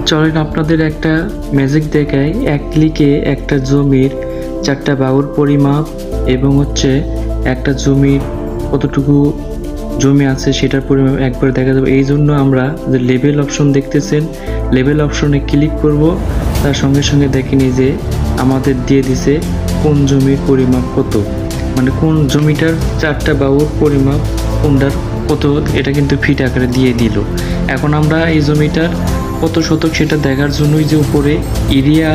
চলেন আপনাদের একটা ম্যাজিক দেখাই। এক ক্লিকে একটা জমির 4টা বাহুর পরিমাপ এবং একটা জমির কতটুকু জমি আছে সেটার পরিমাপ একবার দেখা যাবে। এই জন্য আমরা যে লেভেল অপশন দেখতেছেন, লেভেল অপশনে ক্লিক করব, তার সঙ্গে সঙ্গে দেখেনি যে আমাদের দিয়ে দিছে কোন জমির পরিমাপ কত, মানে কোন জমিটার 4টা বাহুর পরিমাপ কোনটার কত, এটা কিন্তু ফিট আকারে দিয়ে দিল। এখন আমরা এই জমিটার কত শতক সেটা দেখার জন্যই যে উপরে এরিয়া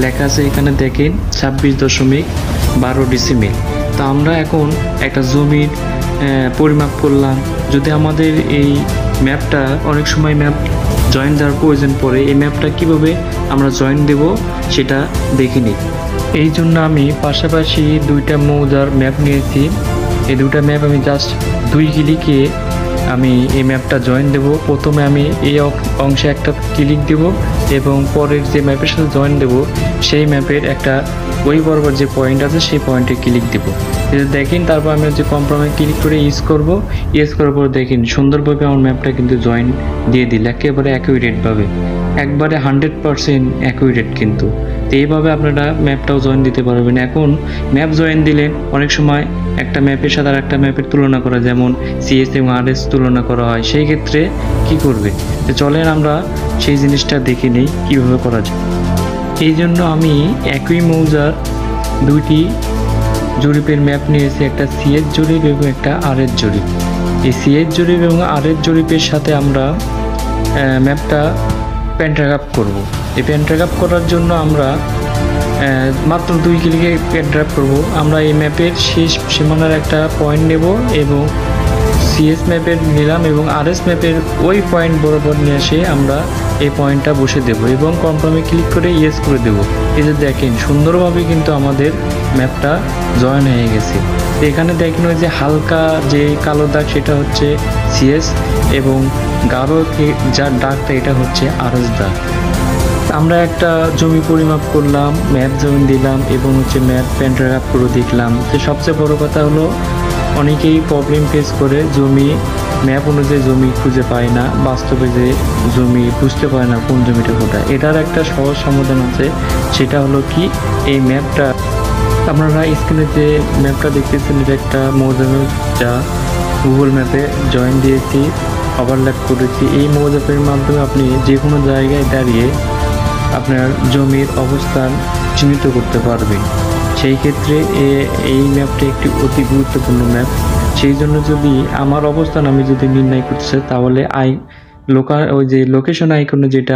লেখা আছে, এখানে দেখেন 26.12 ডিসিমেল। তো আমরা এখন একটা জমির পরিমাপ করলাম। যদি আমাদের এই ম্যাপটা অনেক সময় ম্যাপ জয়েন দেওয়ার প্রয়োজন পড়ে, এই ম্যাপটা কিভাবে আমরা জয়েন দেব সেটা দেখে নিই। এই জন্য আমি পাশাপাশি 2টা মৌজার ম্যাপ নিয়েছি। এই 2টা ম্যাপ আমি জাস্ট 2 ক্লিকে আমি এই ম্যাপটা জয়েন দেব। প্রথমে আমি এই অংশে একটা ক্লিক দেব এবং পরের যে ম্যাপের সাথে জয়েন দেব সেই ম্যাপের একটা ওই বরাবর যে পয়েন্ট আছে সেই পয়েন্টে ক্লিক দেব। দেখেন তারপর আমি কনফার্মে ক্লিক করে ইউজ করব। ইউজ করার পর দেখেন সুন্দরভাবে আমার ম্যাপটা কিন্তু জয়েন দিয়ে দিল, একেবারে অ্যাকুরেটভাবে, একবারে 100% অ্যাকুরেট কিন্তু। তো এইভাবে আপনারা ম্যাপটাও জয়েন দিতে পারবেন। এখন ম্যাপ জয়েন দিলেন, অনেক সময় একটা ম্যাপের সাথে আর একটা ম্যাপের তুলনা করা, যেমন সিএস এবং আরএস তুলনা করা হয়, সেই ক্ষেত্রে কি করবে, তো চলেন আমরা সেই জিনিসটা দেখে নিই কীভাবে করা যায়। এই জন্য আমি একই মৌজার 2টি জরিপের ম্যাপ নিয়েছি, একটা সিএস জরিপ এবং একটা আরএস জরিপ। এই সিএস জরিপ এবং আরএস জরিপের সাথে আমরা ম্যাপটা প্যান্ট্রাগ্রাফ করব। এই প্যান্ট্রাগ্রাফ করার জন্য আমরা মাত্র 2 ক্লিকে প্যান্ট্রাগ্রাফ করব। আমরা এই ম্যাপের শেষ সীমানার একটা পয়েন্ট নেব এবং সিএস ম্যাপের নিলাম এবং আরএস ম্যাপের ওই পয়েন্ট বরাবর নিয়ে এসে আমরা এই পয়েন্টটা বসে দেব এবং কনফার্মে ক্লিক করে ইয়েস করে দেব। এই যে দেখেন সুন্দরভাবে কিন্তু আমাদের ম্যাপটা জয়েন হয়ে গেছে। তো এখানে দেখেন ওই যে হালকা যে কালো দাগ সেটা হচ্ছে সিএস এবং গাঢ় যার দাগটা এটা হচ্ছে আরএস দাগ। আমরা একটা জমি পরিমাপ করলাম, ম্যাপ জয়েন দিলাম এবং ম্যাপ প্যান্ট্রাগ্রাফ করে দেখলাম। তো সবচেয়ে বড় কথা হলো অনেকেই প্রবলেম ফেস করে জমি ম্যাপ অনুযায়ী জমি খুঁজে পায় না, বাস্তবে যে জমি বুঝতে পারে না কোন জমিটা কোথায়। এটার একটা সহজ সমাধান আছে, সেটা হলো কি, এই ম্যাপটা আপনারা স্ক্রিনে যে ম্যাপটা দেখতেছেন এটা একটা মৌজামের যা গুগল ম্যাপে জয়েন দিয়েছি, ওভারল্যাপ করেছি। এই মৌজামের মাধ্যমে আপনি যে কোনো জায়গায় দাঁড়িয়ে আপনার জমির অবস্থান চিহ্নিত করতে পারবেন। সেই ক্ষেত্রে এই ম্যাপটি একটি অতি গুরুত্বপূর্ণ ম্যাপ। সেই জন্য যদি আমার অবস্থান আমি যদি নির্ণয় করতে চাই, তাহলে ওই যে লোকেশন আইকনে যেটা